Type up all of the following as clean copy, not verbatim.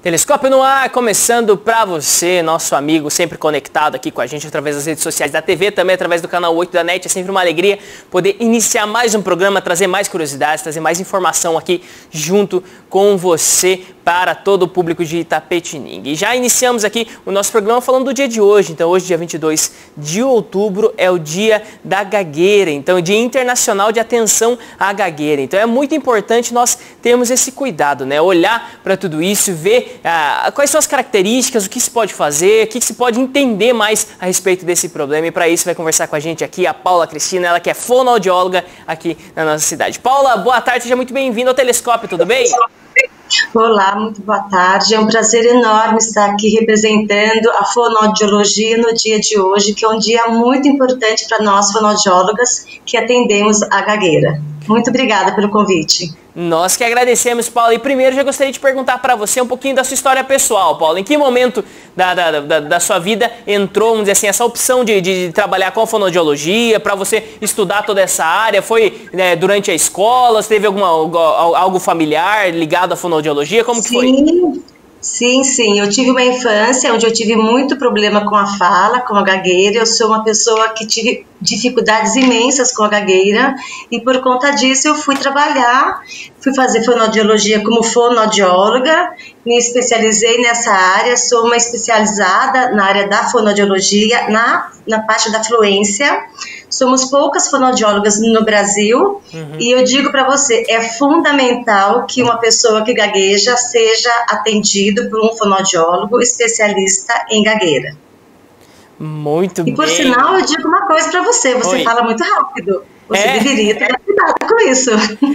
Telescópio no ar, começando para você, nosso amigo, sempre conectado aqui com a gente através das redes sociais da TV, também através do canal 8 da NET. É sempre uma alegria poder iniciar mais um programa, trazer mais curiosidades, trazer mais informação aqui junto com você para todo o público de Itapetininga. E já iniciamos aqui o nosso programa falando do dia de hoje. Então hoje, dia 22 de outubro, é o dia da gagueira. Então, Dia Internacional de Atenção à Gagueira. Então é muito importante nós termos esse cuidado, né? Olhar para tudo isso, ver quais são as características, o que se pode fazer, o que se pode entender mais a respeito desse problema. E para isso vai conversar com a gente aqui a Paula Cristina, ela que é fonoaudióloga aqui na nossa cidade. Paula, boa tarde, seja muito bem-vinda ao Telescópio, tudo bem? Olá, muito boa tarde. É um prazer enorme estar aqui representando a fonoaudiologia no dia de hoje, que é um dia muito importante para nós fonoaudiólogas que atendemos a gagueira. Muito obrigada pelo convite. Nós que agradecemos, Paula. E primeiro já gostaria de perguntar para você um pouquinho da sua história pessoal, Paula. Em que momento da sua vida entrou, vamos dizer assim, essa opção de trabalhar com a fonoaudiologia, para você estudar toda essa área? Foi, né, durante a escola? Você teve algo familiar ligado à fonoaudiologia? Como que foi? Sim. Eu tive uma infância onde eu tive muito problema com a fala, com a gagueira. Eu sou uma pessoa que tive dificuldades imensas com a gagueira e por conta disso eu fui trabalhar, fui fazer fonoaudiologia como fonoaudióloga, me especializei nessa área, sou uma especializada na área da fonoaudiologia, na parte da fluência. Somos poucas fonoaudiólogas no Brasil e eu digo para você, é fundamental que uma pessoa que gagueja seja atendido por um fonoaudiólogo especialista em gagueira. Muito bem. E por sinal, eu digo uma coisa para você, você fala muito rápido. Você deveria ter cuidado com isso.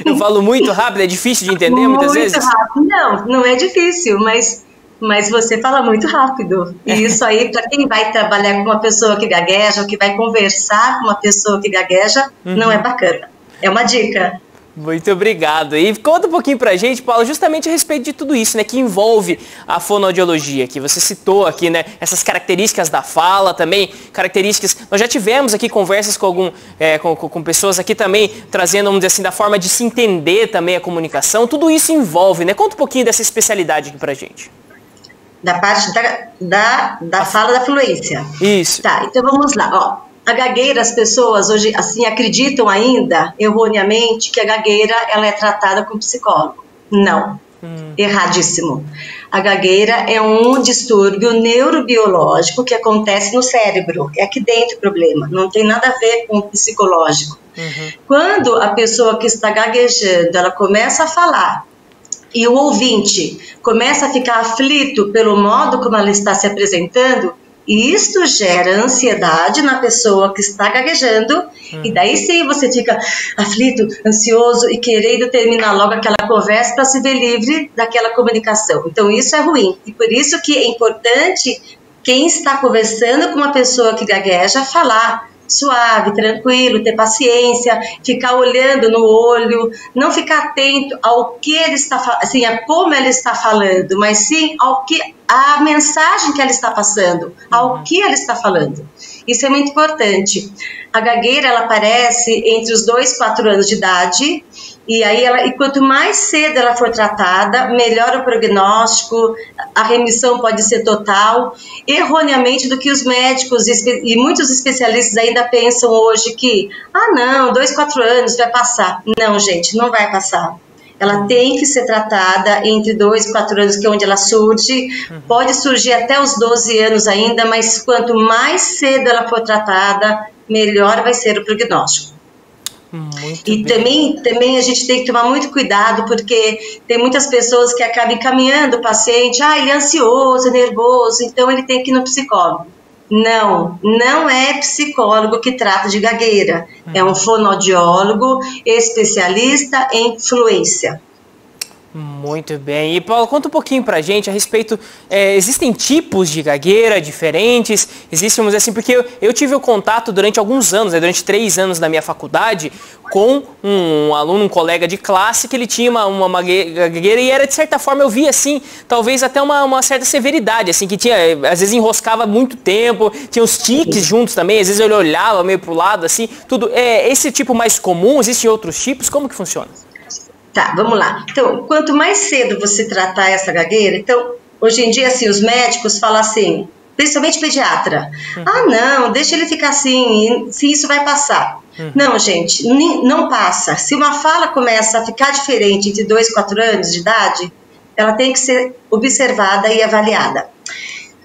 Eu falo muito rápido, é difícil de entender muitas vezes? Muito rápido. Não é difícil, mas você fala muito rápido. E isso aí, para quem vai trabalhar com uma pessoa que gagueja, ou que vai conversar com uma pessoa que gagueja, não é bacana. É uma dica. Muito obrigado. E conta um pouquinho pra gente, Paulo, justamente a respeito de tudo isso, né, que envolve a fonoaudiologia, que você citou aqui, né, essas características da fala também, características, nós já tivemos aqui conversas com pessoas aqui também, trazendo, vamos dizer assim, da forma de se entender também a comunicação, tudo isso envolve, né, conta um pouquinho dessa especialidade aqui pra gente. Da parte da fala da fluência. Isso. Tá, então vamos lá, ó. A gagueira, as pessoas hoje assim acreditam ainda, erroneamente, que a gagueira ela é tratada com psicólogo. Não, erradíssimo. A gagueira é um distúrbio neurobiológico que acontece no cérebro. É aqui dentro o problema, não tem nada a ver com o psicológico. Quando a pessoa que está gaguejando, ela começa a falar, e o ouvinte começa a ficar aflito pelo modo como ela está se apresentando, e isto gera ansiedade na pessoa que está gaguejando, e daí sim você fica aflito, ansioso e querendo terminar logo aquela conversa para se ver livre daquela comunicação. Então isso é ruim, e por isso que é importante quem está conversando com uma pessoa que gagueja falar suave, tranquilo, ter paciência, ficar olhando no olho, não ficar atento ao que ele está assim, a como ela está falando, mas sim a mensagem que ela está passando, ao que ela está falando. Isso é muito importante. A gagueira ela aparece entre os 2 e 4 anos de idade. E quanto mais cedo ela for tratada, melhor o prognóstico, a remissão pode ser total, erroneamente do que os médicos e muitos especialistas ainda pensam hoje que, não, 2, 4 anos vai passar. Não, gente, não vai passar. Ela tem que ser tratada entre 2 e 4 anos, que é onde ela surge. Pode surgir até os 12 anos ainda, mas quanto mais cedo ela for tratada, melhor vai ser o prognóstico. E também a gente tem que tomar muito cuidado, porque tem muitas pessoas que acabam encaminhando o paciente, ele é ansioso, nervoso, então ele tem que ir no psicólogo. Não é psicólogo que trata de gagueira, é um fonoaudiólogo especialista em fluência. Muito bem. E Paulo, conta um pouquinho pra gente a respeito, existem tipos de gagueira diferentes? Existem, vamos dizer assim, porque eu tive o contato durante alguns anos, durante 3 anos da minha faculdade, com um aluno, um colega de classe, que ele tinha uma gagueira e era, de certa forma, eu via assim, talvez até uma certa severidade, assim, que tinha, às vezes enroscava muito tempo, tinha os tiques juntos também, às vezes ele olhava meio pro lado, assim, tudo. Esse tipo mais comum, existem outros tipos? Como que funciona? Tá, vamos lá. Então, quanto mais cedo você tratar essa gagueira, então, Hoje em dia, assim, os médicos falam assim, principalmente pediatra, ah, não, deixa ele ficar assim, se isso vai passar. Não, gente, não passa. Se uma fala começa a ficar diferente entre 2 e 4 anos de idade, ela tem que ser observada e avaliada.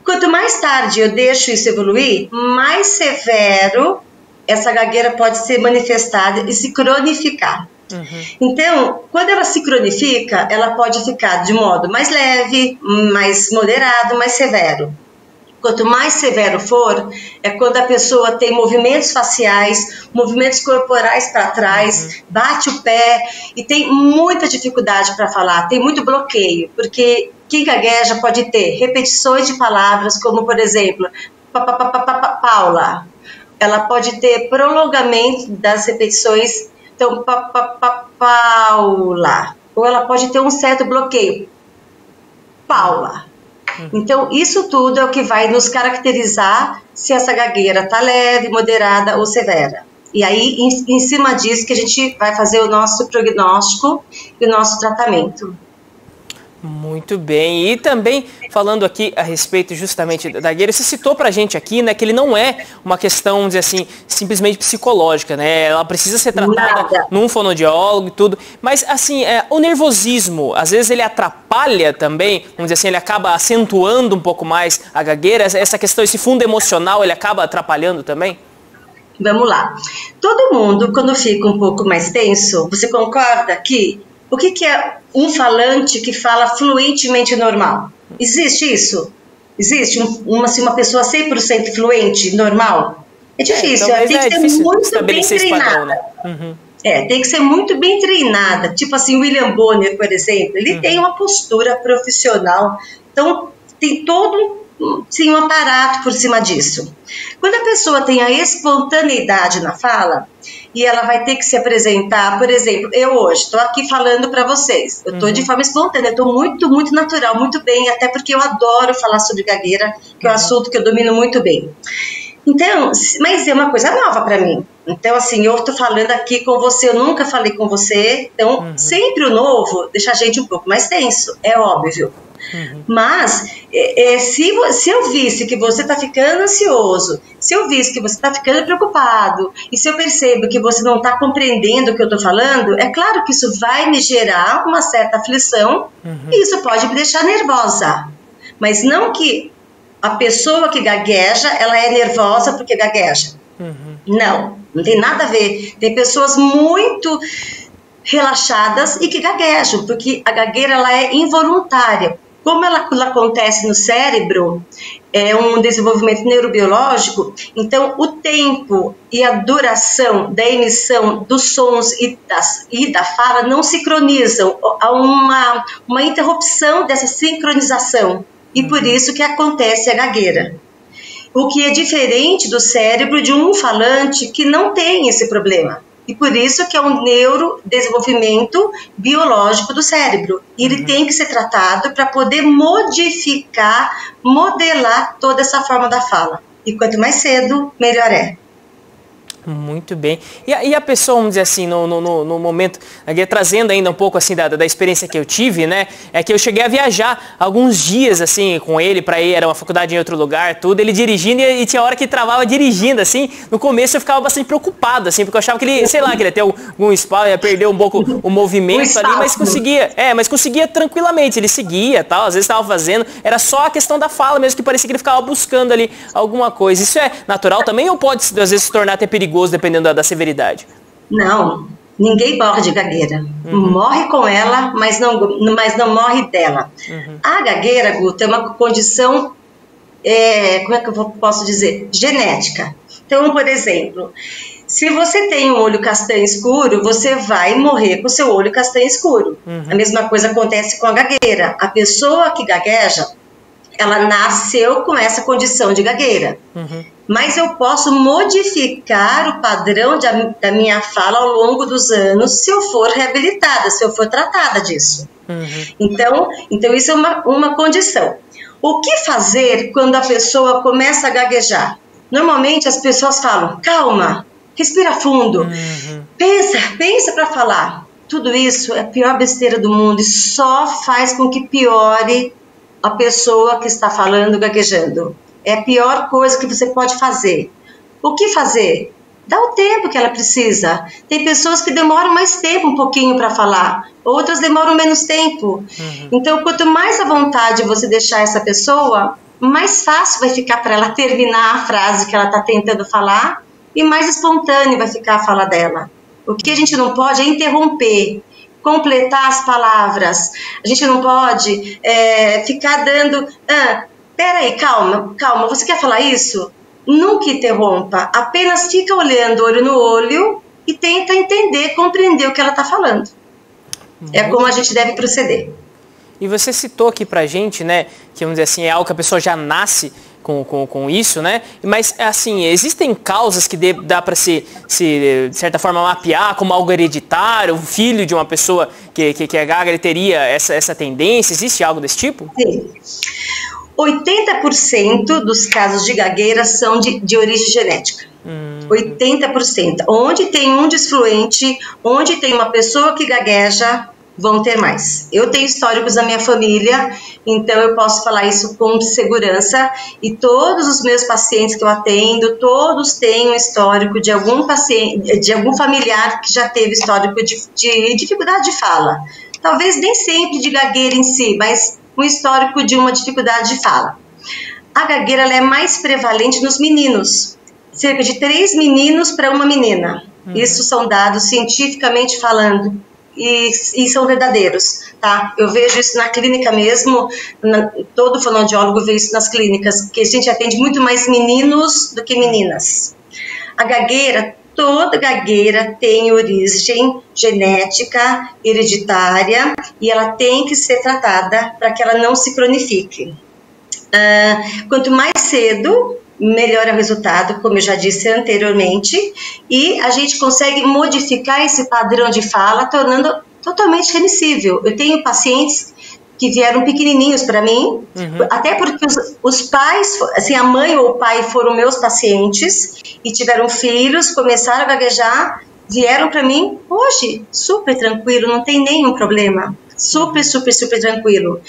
Quanto mais tarde eu deixo isso evoluir, mais severo essa gagueira pode ser manifestada e se cronificar. Então, quando ela se cronifica, ela pode ficar de modo mais leve, mais moderado, mais severo. Quanto mais severo for, é quando a pessoa tem movimentos faciais, movimentos corporais para trás, bate o pé e tem muita dificuldade para falar, tem muito bloqueio, porque quem gagueja pode ter repetições de palavras, como por exemplo, Paula. Ela pode ter prolongamento das repetições, então, Paula. Ou ela pode ter um certo bloqueio, Paula. Então, isso tudo é o que vai nos caracterizar se essa gagueira está leve, moderada ou severa. E aí, em cima disso, que a gente vai fazer o nosso prognóstico e o nosso tratamento. Muito bem, e também falando aqui a respeito justamente da gagueira, você citou pra gente aqui, né, que ele não é uma questão, vamos dizer assim, simplesmente psicológica, né, ela precisa ser tratada num fonoaudiólogo e tudo, mas assim, o nervosismo, às vezes ele atrapalha também, vamos dizer assim, ele acaba acentuando um pouco mais a gagueira, essa questão, esse fundo emocional, ele acaba atrapalhando também? Vamos lá, todo mundo, quando fica um pouco mais tenso, você concorda que o que é um falante que fala fluentemente normal? Existe isso? Existe uma pessoa 100% fluente, normal? É difícil, tem que ser muito bem treinada. Né? Tem que ser muito bem treinada. Tipo assim, William Bonner, por exemplo, ele tem uma postura profissional, então tem todo um aparato por cima disso. Quando a pessoa tem a espontaneidade na fala, e ela vai ter que se apresentar, por exemplo, eu hoje estou aqui falando para vocês, eu estou de forma espontânea, estou muito, muito natural, muito bem, até porque eu adoro falar sobre gagueira, que é um assunto que eu domino muito bem. Então, mas é uma coisa nova para mim. Então, assim, eu estou falando aqui com você, eu nunca falei com você, então sempre o novo deixa a gente um pouco mais tenso, é óbvio. Mas se eu visse que você está ficando ansioso, se eu visse que você está ficando preocupado, e se eu percebo que você não está compreendendo o que eu estou falando, é claro que isso vai me gerar uma certa aflição e isso pode me deixar nervosa. Mas não que a pessoa que gagueja, ela é nervosa porque gagueja. Não tem nada a ver. Tem pessoas muito relaxadas e que gaguejam, porque a gagueira ela é involuntária. Como ela acontece no cérebro, é um desenvolvimento neurobiológico, então o tempo e a duração da emissão dos sons e da fala não sincronizam, há uma interrupção dessa sincronização, e por isso que acontece a gagueira. O que é diferente do cérebro de um falante que não tem esse problema. E por isso que é um neurodesenvolvimento biológico do cérebro. E ele tem que ser tratado para poder modificar, modelar toda essa forma da fala. E quanto mais cedo, melhor é. Muito bem. E a pessoa, vamos dizer assim, no momento, aqui, trazendo ainda um pouco assim da experiência que eu tive, né? É que eu cheguei a viajar alguns dias assim com ele para ir, era uma faculdade em outro lugar, tudo, ele dirigindo e tinha hora que travava dirigindo, assim. No começo eu ficava bastante preocupado, assim, porque eu achava que ele, sei lá, que ele ia ter algum espaço, ia perder um pouco o movimento ali, mas conseguia tranquilamente, ele seguia, tal, às vezes estava fazendo, era só a questão da fala mesmo, que parecia que ele ficava buscando ali alguma coisa. Isso é natural também ou pode, às vezes, se tornar até perigoso? Dependendo da severidade? Não, ninguém morre de gagueira. Morre com ela, mas não morre dela. A gagueira, Guto, é uma condição, como é que eu posso dizer? Genética. Então, por exemplo, se você tem um olho castanho escuro, você vai morrer com o seu olho castanho escuro. A mesma coisa acontece com a gagueira. A pessoa que gagueja, ela nasceu com essa condição de gagueira. Mas eu posso modificar o padrão da minha fala ao longo dos anos se eu for reabilitada, se eu for tratada disso. Então isso é uma condição. O que fazer quando a pessoa começa a gaguejar? Normalmente as pessoas falam, calma, respira fundo, pensa para falar. Tudo isso é a pior besteira do mundo e só faz com que piore a pessoa que está falando gaguejando. É a pior coisa que você pode fazer. O que fazer? Dá o tempo que ela precisa. Tem pessoas que demoram mais tempo um pouquinho para falar, outras demoram menos tempo. Então, quanto mais à vontade você deixar essa pessoa, mais fácil vai ficar para ela terminar a frase que ela está tentando falar e mais espontâneo vai ficar a fala dela. O que a gente não pode é interromper, completar as palavras. A gente não pode ficar dando... peraí, calma, você quer falar isso? Nunca interrompa, apenas fica olhando olho no olho e tenta entender, compreender o que ela está falando. É como a gente deve proceder. E você citou aqui pra gente, né, que vamos dizer assim, é algo que a pessoa já nasce com isso, né? Mas, assim, existem causas que dá para se, de certa forma, mapear como algo hereditário, o filho de uma pessoa que é gaga, ele teria essa tendência? Existe algo desse tipo? Sim. 80% dos casos de gagueira são de origem genética. 80%. Onde tem um disfluente, onde tem uma pessoa que gagueja, vão ter mais. Eu tenho históricos da minha família, então eu posso falar isso com segurança, e todos os meus pacientes que eu atendo, todos têm um histórico de algum paciente, de algum familiar que já teve histórico de dificuldade de fala. Talvez nem sempre de gagueira em si, mas um histórico de uma dificuldade de fala. A gagueira ela é mais prevalente nos meninos, cerca de 3 meninos para uma menina. Isso são dados cientificamente falando e são verdadeiros, tá? Eu vejo isso na clínica mesmo, todo fonoaudiólogo vê isso nas clínicas, porque a gente atende muito mais meninos do que meninas. A gagueira, toda gagueira tem origem genética, hereditária, e ela tem que ser tratada para que ela não se cronifique. Quanto mais cedo, melhor é o resultado, como eu já disse anteriormente, e a gente consegue modificar esse padrão de fala, tornando totalmente remissível. Eu tenho pacientes que vieram pequenininhos para mim, até porque os pais, assim, a mãe ou o pai foram meus pacientes e tiveram filhos, começaram a gaguejar, vieram para mim hoje, super tranquilo, não tem nenhum problema. Super tranquilo.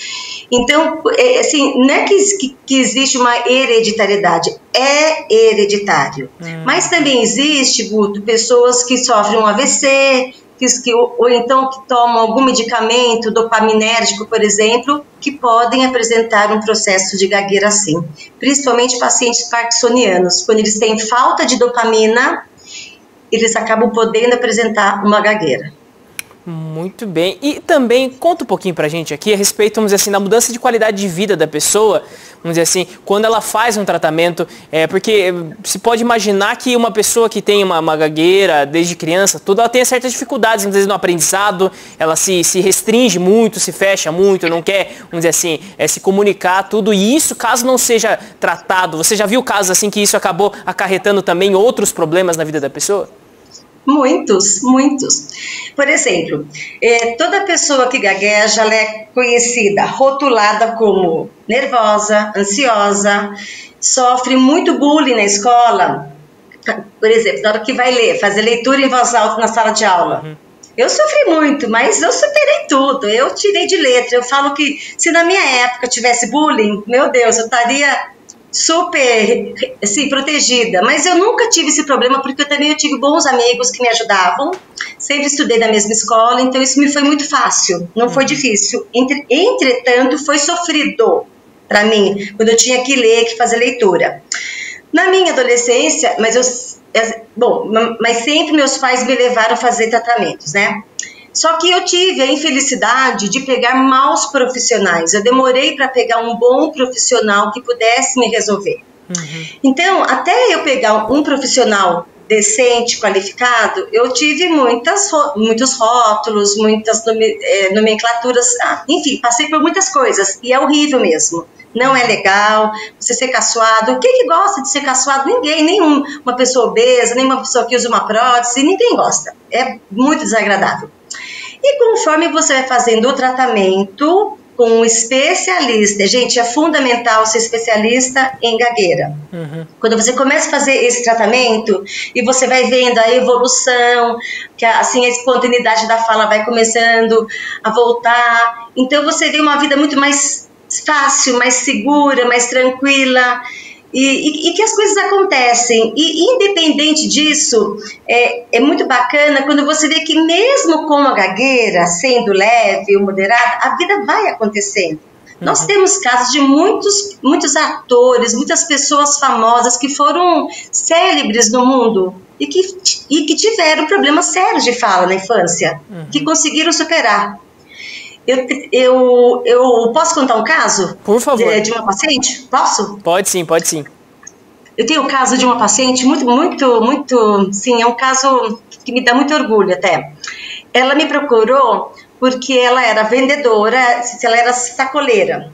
Então, assim, não é que existe uma hereditariedade, é hereditário. Mas também existe, Guto, pessoas que sofrem um AVC, ou então que tomam algum medicamento dopaminérgico, por exemplo, que podem apresentar um processo de gagueira assim. Principalmente pacientes parkinsonianos, quando eles têm falta de dopamina, eles acabam podendo apresentar uma gagueira. Muito bem. E também conta um pouquinho pra gente aqui a respeito, vamos dizer assim, da mudança de qualidade de vida da pessoa, vamos dizer assim, quando ela faz um tratamento, porque se pode imaginar que uma pessoa que tem uma gagueira desde criança, tudo, ela tem certas dificuldades, às vezes no aprendizado, ela se restringe muito, se fecha muito, não quer, vamos dizer assim, se comunicar, tudo, e isso, caso não seja tratado, você já viu casos assim que isso acabou acarretando também outros problemas na vida da pessoa? Muitos. Por exemplo, toda pessoa que gagueja, ela é conhecida, rotulada como nervosa, ansiosa, sofre muito bullying na escola. Por exemplo, na hora que vai fazer leitura em voz alta na sala de aula. Eu sofri muito, mas eu superei tudo, eu tirei de letra. Eu falo que se na minha época tivesse bullying, meu Deus, eu estaria super, assim, protegida, mas eu nunca tive esse problema porque eu tive bons amigos que me ajudavam, sempre estudei na mesma escola, então isso me foi muito fácil, não foi difícil. Entretanto, foi sofrido para mim, quando eu tinha que ler, que fazer leitura. Na minha adolescência, mas sempre meus pais me levaram a fazer tratamentos, né? Só que eu tive a infelicidade de pegar maus profissionais. Eu demorei para pegar um bom profissional que pudesse me resolver. Então, até eu pegar um profissional decente, qualificado, eu tive muitos rótulos, muitas nomenclaturas, enfim, passei por muitas coisas. E é horrível mesmo. Não é legal você ser caçoado. Quem que gosta de ser caçoado? Ninguém, nenhuma pessoa obesa, nenhuma pessoa que usa uma prótese, ninguém gosta. É muito desagradável. E conforme você vai fazendo o tratamento com um especialista, gente, é fundamental ser especialista em gagueira. Quando você começa a fazer esse tratamento e você vai vendo a evolução, que assim a espontaneidade da fala vai começando a voltar, então você vê uma vida muito mais fácil, mais segura, mais tranquila. E que as coisas acontecem. E independente disso, é muito bacana quando você vê que mesmo com a gagueira, sendo leve ou moderada, a vida vai acontecendo. Nós temos casos de muitos atores, muitas pessoas famosas que foram célebres no mundo e que tiveram problemas sérios de fala na infância, que conseguiram superar. Eu posso contar um caso? Por favor. De uma paciente? Posso? Pode sim, pode sim. Eu tenho o caso de uma paciente sim, é um caso que me dá muito orgulho até. Ela me procurou porque ela era vendedora, ela era sacoleira.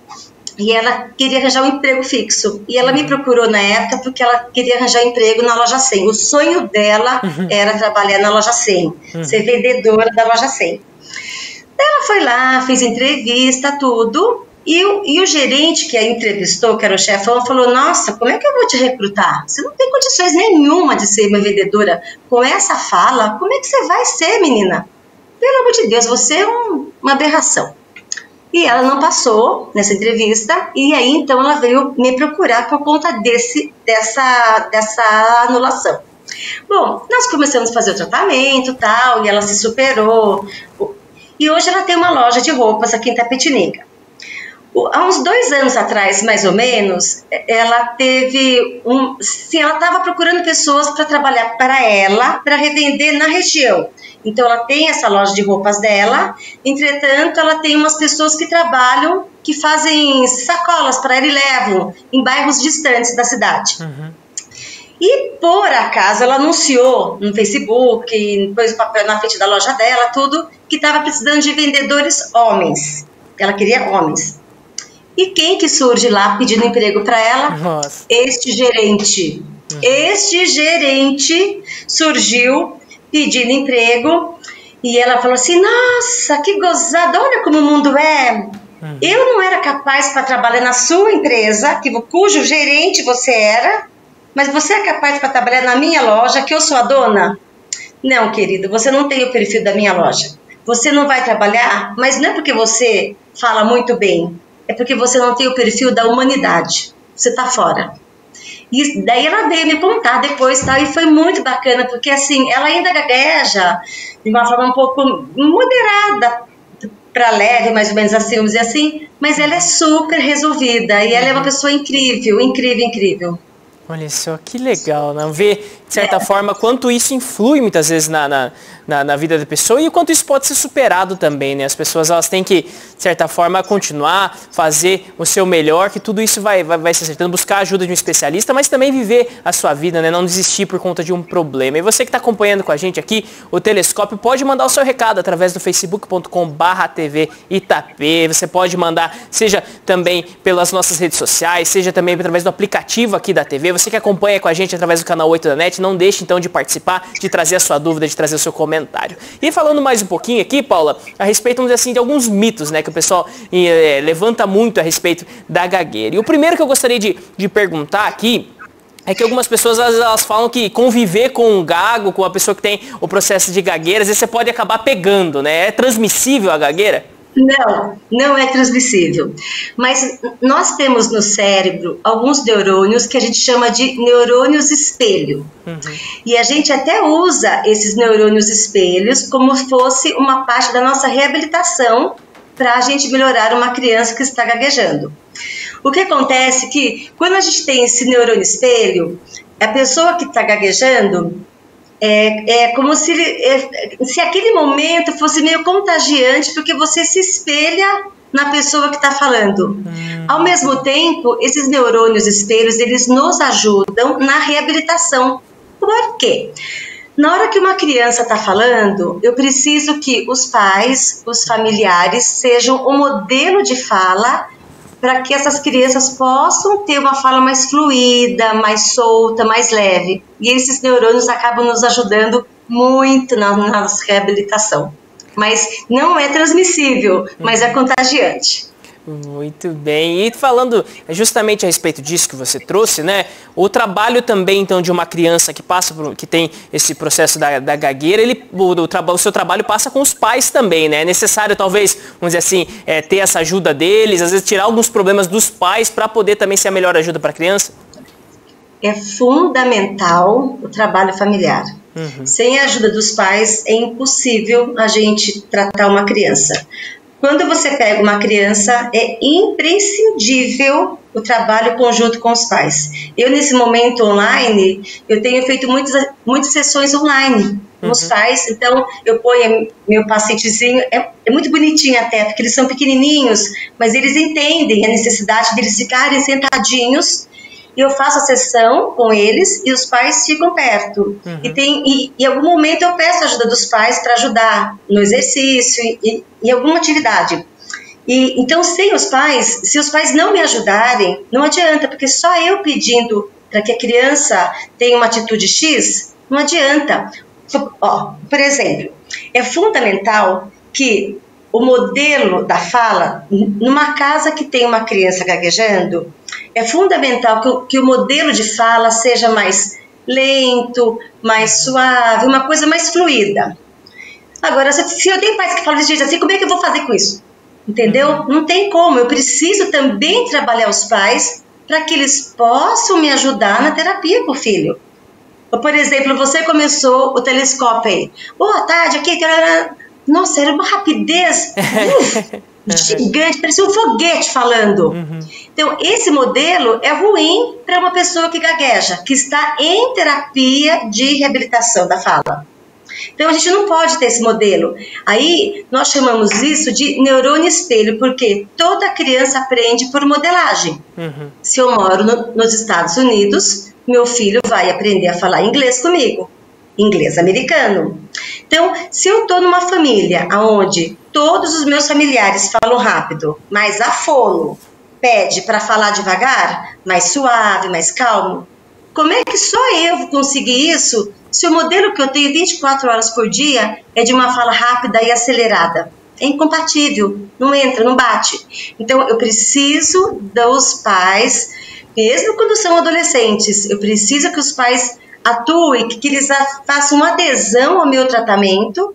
E ela queria arranjar um emprego fixo. E ela me procurou na época porque ela queria arranjar emprego na loja 100. O sonho dela era trabalhar na loja 100, ser vendedora da loja 100. Ela foi lá, fez entrevista, tudo, e o gerente que a entrevistou, que era o chefão, falou: nossa, como é que eu vou te recrutar? Você não tem condições nenhuma de ser uma vendedora com essa fala, como é que você vai ser, menina? Pelo amor de Deus, você é uma aberração. E ela não passou nessa entrevista, e aí então ela veio me procurar por conta dessa anulação. Bom, nós começamos a fazer o tratamento, tal, e ela se superou. E hoje ela tem uma loja de roupas aqui em Itapetininga. Há uns 2 anos atrás, mais ou menos, ela teve ela estava procurando pessoas para trabalhar para ela, para revender na região. Então ela tem essa loja de roupas dela, entretanto ela tem umas pessoas que trabalham, que fazem sacolas para ela e levam em bairros distantes da cidade. E por acaso ela anunciou no Facebook, pôs o papel na frente da loja dela, tudo, que estava precisando de vendedores homens. Ela queria homens. E quem que surge lá pedindo emprego para ela? Nossa. Este gerente. Este gerente surgiu pedindo emprego e ela falou assim: nossa, que gozada, olha como o mundo é. Eu não era capaz para trabalhar na sua empresa, cujo gerente você era, mas você é capaz para trabalhar na minha loja, que eu sou a dona? Não, querido, você não tem o perfil da minha loja. Você não vai trabalhar, mas não é porque você fala muito bem, é porque você não tem o perfil da humanidade. Você está fora. E daí ela veio me contar depois, tal, e foi muito bacana, porque assim, ela ainda gagueja de uma forma um pouco moderada, para leve, mais ou menos assim, vamos dizer assim, mas ela é super resolvida, e ela é uma pessoa incrível, incrível, incrível. Olha só, que legal, né? Ver, de certa forma, quanto isso influi muitas vezes na vida da pessoa e o quanto isso pode ser superado também, né? As pessoas, elas têm que, de certa forma, continuar, fazer o seu melhor, que tudo isso vai se acertando, buscar a ajuda de um especialista, mas também viver a sua vida, né? Não desistir por conta de um problema. E você que está acompanhando com a gente aqui, o Telescópio, pode mandar o seu recado através do facebook.com/TV Itapê. Você pode mandar, seja também pelas nossas redes sociais, seja também através do aplicativo aqui da TV. Você que acompanha com a gente através do canal 8 da NET, não deixe então de participar, de trazer a sua dúvida, de trazer o seu comentário. E falando mais um pouquinho aqui, Paula, a respeito, vamos dizer assim, de alguns mitos, né, que o pessoal levanta muito a respeito da gagueira. E o primeiro que eu gostaria de perguntar aqui é que algumas pessoas, elas falam que conviver com um gago, com uma pessoa que tem o processo de gagueira, às vezes você pode acabar pegando, né? É transmissível a gagueira? Não, não é transmissível. Mas nós temos no cérebro alguns neurônios que a gente chama de neurônios espelho. E a gente até usa esses neurônios espelhos como se fosse uma parte da nossa reabilitação para a gente melhorar uma criança que está gaguejando. O que acontece é que quando a gente tem esse neurônio espelho, a pessoa que está gaguejando, é como se aquele momento fosse meio contagiante, porque você se espelha na pessoa que está falando. Ao mesmo tempo, esses neurônios espelhos, eles nos ajudam na reabilitação. Por quê? Na hora que uma criança está falando, eu preciso que os pais, os familiares, sejam o modelo de fala para que essas crianças possam ter uma fala mais fluida, mais solta, mais leve. E esses neurônios acabam nos ajudando muito na nossa reabilitação. Mas não é transmissível, mas é contagiante. Muito bem. E falando justamente a respeito disso que você trouxe, né? O trabalho também, então, de uma criança que passa que tem esse processo da gagueira, o seu trabalho passa com os pais também, né? É necessário, talvez, vamos dizer assim, ter essa ajuda deles, às vezes tirar alguns problemas dos pais para poder também ser a melhor ajuda para a criança? É fundamental o trabalho familiar. Sem a ajuda dos pais, é impossível a gente tratar uma criança. Quando você pega uma criança, é imprescindível o trabalho conjunto com os pais. Eu, nesse momento online, eu tenho feito muitas sessões online com os pais. Então, eu ponho meu pacientezinho, é muito bonitinho até, porque eles são pequenininhos, mas eles entendem a necessidade deles ficarem sentadinhos. Eu faço a sessão com eles e os pais ficam perto. E em algum momento eu peço a ajuda dos pais para ajudar no exercício e em alguma atividade. Então, sem os pais, se os pais não me ajudarem, não adianta, porque só eu pedindo para que a criança tenha uma atitude X, não adianta. Por exemplo, é fundamental que o modelo da fala, numa casa que tem uma criança gaguejando, é fundamental que o modelo de fala seja mais lento, mais suave, uma coisa mais fluida. Agora, se eu tenho pais que falam desse jeito assim, como é que eu vou fazer com isso? Entendeu? Não tem como. Eu preciso também trabalhar os pais para que eles possam me ajudar na terapia com o filho. Por exemplo, você começou o telescópio aí. Boa tarde, aqui. Nossa, era uma rapidez gigante, parecia um foguete falando. Então, esse modelo é ruim para uma pessoa que gagueja, que está em terapia de reabilitação da fala. Então, a gente não pode ter esse modelo. Aí, nós chamamos isso de neurônio espelho, porque toda criança aprende por modelagem. Se eu moro nos Estados Unidos, meu filho vai aprender a falar inglês comigo, inglês americano. Então, se eu estou numa família onde todos os meus familiares falam rápido, mas a fono pede para falar devagar, mais suave, mais calmo, como é que só eu vou conseguir isso se o modelo que eu tenho 24 horas por dia é de uma fala rápida e acelerada? É incompatível, não entra, não bate. Então, eu preciso dos pais, mesmo quando são adolescentes, eu preciso que os pais atuem, que eles façam uma adesão ao meu tratamento.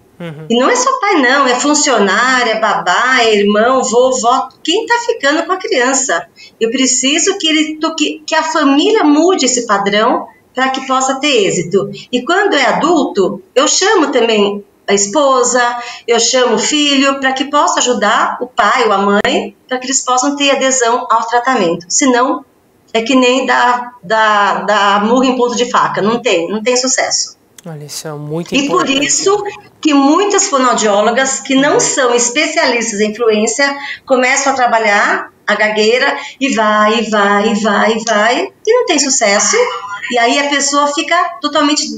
E não é só pai não, é funcionário, é babá, é irmão, vovó, quem está ficando com a criança. Eu preciso que a família mude esse padrão para que possa ter êxito. E quando é adulto, eu chamo também a esposa, eu chamo o filho, para que possa ajudar o pai ou a mãe, para que eles possam ter adesão ao tratamento. Senão, é que nem dar murro em ponto de faca, não tem sucesso. Olha, isso é muito importante. E por isso que muitas fonoaudiólogas que não são especialistas em fluência começam a trabalhar a gagueira e vai, e não tem sucesso. E aí a pessoa fica totalmente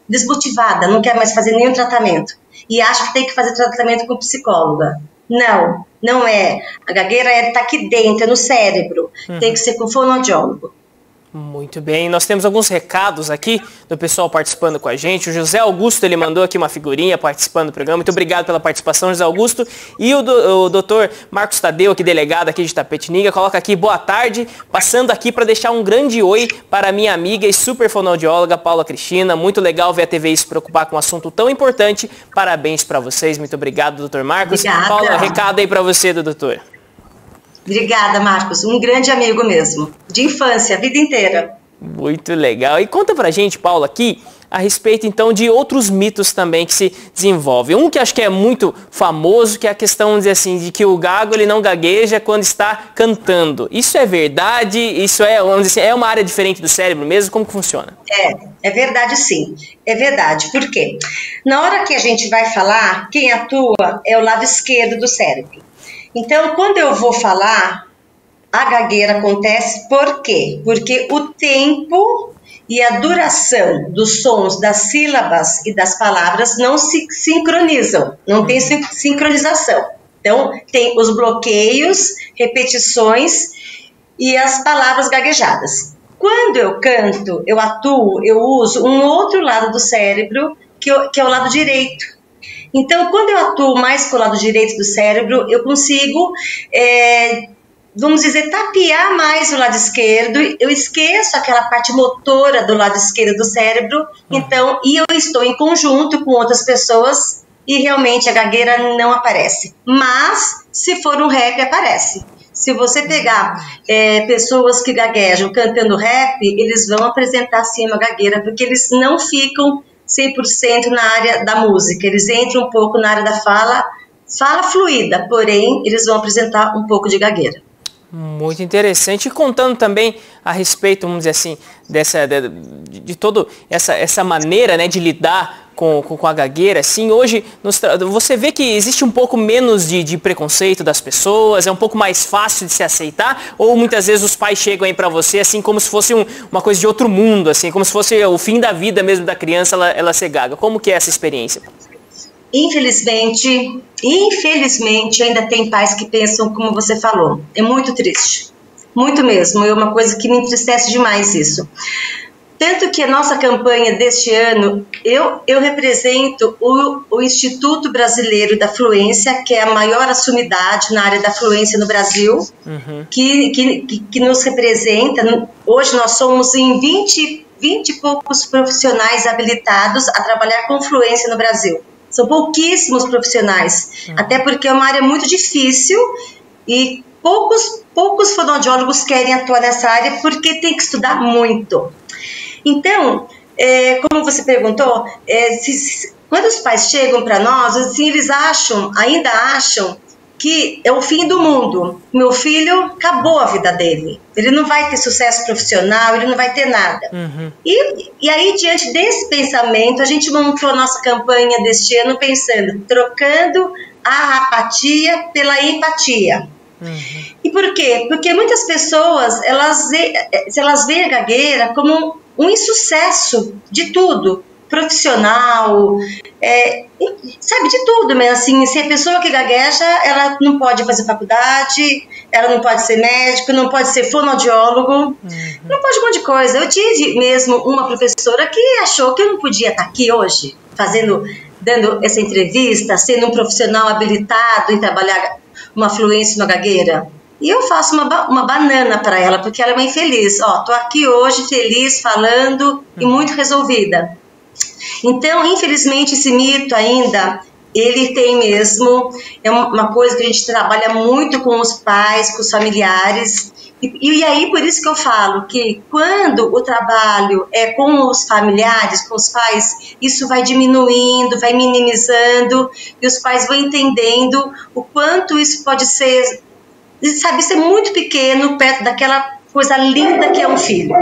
desmotivada, não quer mais fazer nenhum tratamento. E acha que tem que fazer tratamento com psicóloga. Não é. A gagueira está aqui dentro, é no cérebro. Tem que ser com fonoaudiólogo. Muito bem, nós temos alguns recados aqui do pessoal participando com a gente. O José Augusto, ele mandou aqui uma figurinha participando do programa. Muito obrigado pela participação, José Augusto. E o doutor Marcos Tadeu, aqui delegado aqui de Tapetininga, coloca aqui, boa tarde, passando aqui para deixar um grande oi para minha amiga e super fonoaudióloga Paula Cristina. Muito legal ver a TV se preocupar com um assunto tão importante. Parabéns para vocês, muito obrigado, doutor Marcos. Obrigada. Paula, recado aí para você, do doutor. Obrigada, Marcos. Um grande amigo mesmo. De infância, a vida inteira. Muito legal. E conta pra gente, Paula, aqui, a respeito, então, de outros mitos também que se desenvolvem. Um que acho que é muito famoso, que é a questão, vamos dizer assim, de que o gago, ele não gagueja quando está cantando. Isso é verdade? Isso é, vamos dizer assim, é uma área diferente do cérebro mesmo? Como que funciona? É verdade sim. É verdade. Por quê? Na hora que a gente vai falar, quem atua é o lado esquerdo do cérebro. Então, quando eu vou falar, a gagueira acontece por quê? Porque o tempo e a duração dos sons, das sílabas e das palavras não se sincronizam, não tem sincronização. Então, tem os bloqueios, repetições e as palavras gaguejadas. Quando eu canto, eu atuo, eu uso um outro lado do cérebro, que é o lado direito. Então, quando eu atuo mais com o lado direito do cérebro, eu consigo, vamos dizer, tapear mais o lado esquerdo, eu esqueço aquela parte motora do lado esquerdo do cérebro, então, e eu estou em conjunto com outras pessoas e realmente a gagueira não aparece. Mas, se for um rap, aparece. Se você pegar pessoas que gaguejam cantando rap, eles vão apresentar sim uma gagueira, porque eles não ficam 100% na área da música, eles entram um pouco na área da fala fluida, porém eles vão apresentar um pouco de gagueira. Muito interessante. E contando também a respeito, vamos dizer assim, de toda essa maneira, né, de lidar com a gagueira, assim, hoje você vê que existe um pouco menos de preconceito das pessoas, é um pouco mais fácil de se aceitar, ou muitas vezes os pais chegam aí pra você, assim, como se fosse uma coisa de outro mundo, assim, como se fosse o fim da vida mesmo da criança, ela ser gaga. Como que é essa experiência? Infelizmente, ainda tem pais que pensam como você falou. É muito triste, muito mesmo, é uma coisa que me entristece demais isso. Tanto que a nossa campanha deste ano, eu represento o Instituto Brasileiro da Fluência, que é a maior sumidade na área da fluência no Brasil, que nos representa. Hoje nós somos em 20 e poucos profissionais habilitados a trabalhar com fluência no Brasil. São pouquíssimos profissionais, até porque é uma área muito difícil e poucos fonoaudiólogos querem atuar nessa área porque tem que estudar muito. Então, como você perguntou, quando os pais chegam para nós, assim, eles ainda acham que é o fim do mundo. Meu filho acabou a vida dele. Ele não vai ter sucesso profissional, ele não vai ter nada. E aí, diante desse pensamento, a gente montou a nossa campanha deste ano pensando, trocando a apatia pela empatia. E por quê? Porque muitas pessoas, elas veem a gagueira como um insucesso de tudo, profissional, sabe, de tudo, mas assim, se a pessoa que gagueja, ela não pode fazer faculdade, ela não pode ser médico, não pode ser fonoaudiólogo, não pode um monte de coisa. Eu tive mesmo uma professora que achou que eu não podia estar aqui hoje, dando essa entrevista, sendo um profissional habilitado em trabalhar uma fluência, uma gagueira. E eu faço uma banana para ela, porque ela é bem feliz. Tô aqui hoje feliz, falando e muito resolvida. Então, infelizmente, esse mito ainda, ele tem mesmo, é uma coisa que a gente trabalha muito com os pais, com os familiares. E aí, por isso que eu falo que quando o trabalho é com os familiares, com os pais, isso vai diminuindo, vai minimizando, e os pais vão entendendo o quanto isso pode ser, sabe, ser muito pequeno perto daquela coisa linda que é um filho.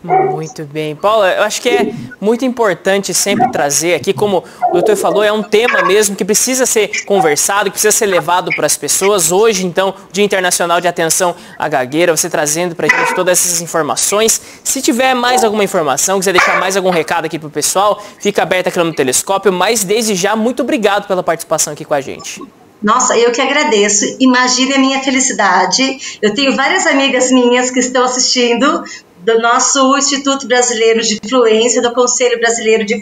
Muito bem. Paula, eu acho que é muito importante sempre trazer aqui, como o doutor falou, é um tema mesmo que precisa ser conversado, que precisa ser levado para as pessoas. Hoje, então, Dia Internacional de Atenção à Gagueira, você trazendo para a gente todas essas informações. Se tiver mais alguma informação, quiser deixar mais algum recado aqui para o pessoal, fica aberto aqui no Telescópio, mas desde já, muito obrigado pela participação aqui com a gente. Nossa, eu que agradeço. Imagine a minha felicidade. Eu tenho várias amigas minhas que estão assistindo do nosso Instituto Brasileiro de Fluência, do Conselho Brasileiro de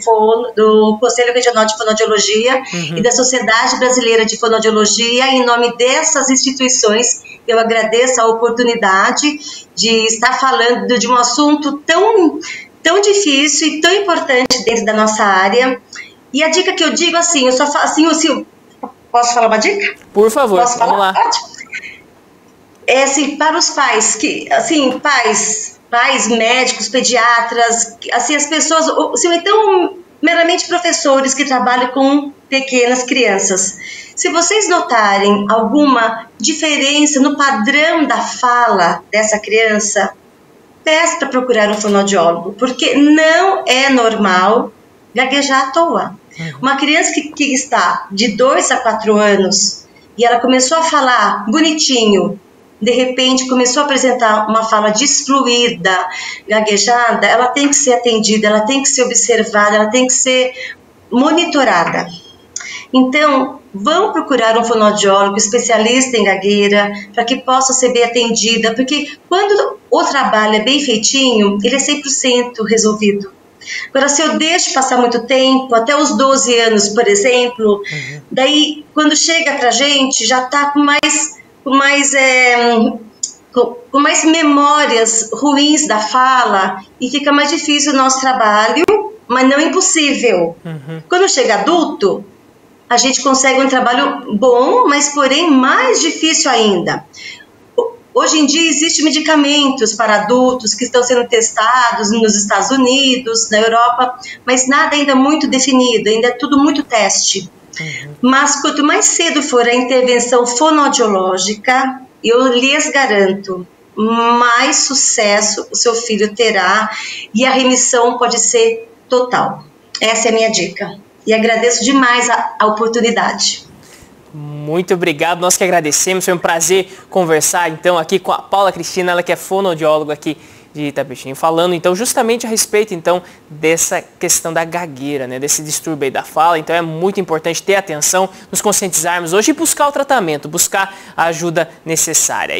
do Conselho Regional de Fonoaudiologia e da Sociedade Brasileira de Fonoaudiologia. Em nome dessas instituições, eu agradeço a oportunidade de estar falando de um assunto tão difícil e tão importante dentro da nossa área. E a dica que eu digo assim, eu só falo assim, posso falar uma dica? Por favor, vamos lá. Ótimo. É assim, para os pais, que, assim, pais, médicos, pediatras, assim, as pessoas, assim, então, meramente professores que trabalham com pequenas crianças. Se vocês notarem alguma diferença no padrão da fala dessa criança, peça para procurar um fonoaudiólogo, porque não é normal gaguejar à toa. Uma criança que está de 2 a 4 anos e ela começou a falar bonitinho, de repente começou a apresentar uma fala desfluída, gaguejada, ela tem que ser atendida, ela tem que ser observada, ela tem que ser monitorada. Então, vão procurar um fonoaudiólogo especialista em gagueira para que possa ser bem atendida, porque quando o trabalho é bem feitinho, ele é 100% resolvido. Agora, se eu deixo passar muito tempo, até os 12 anos, por exemplo, daí, quando chega pra gente, já tá com mais memórias ruins da fala e fica mais difícil o nosso trabalho, mas não impossível. Quando chega adulto, a gente consegue um trabalho bom, mas porém mais difícil ainda. Hoje em dia existem medicamentos para adultos que estão sendo testados nos Estados Unidos, na Europa, mas nada ainda muito definido, ainda é tudo muito teste. Mas quanto mais cedo for a intervenção fonoaudiológica, eu lhes garanto, mais sucesso o seu filho terá e a remissão pode ser total. Essa é a minha dica. E agradeço demais a oportunidade. Muito obrigado, nós que agradecemos, foi um prazer conversar então aqui com a Paula Cristina, ela que é fonoaudióloga aqui de Itapetinga, falando então justamente a respeito então dessa questão da gagueira, né, desse distúrbio aí da fala. Então é muito importante ter atenção, nos conscientizarmos hoje e buscar o tratamento, buscar a ajuda necessária.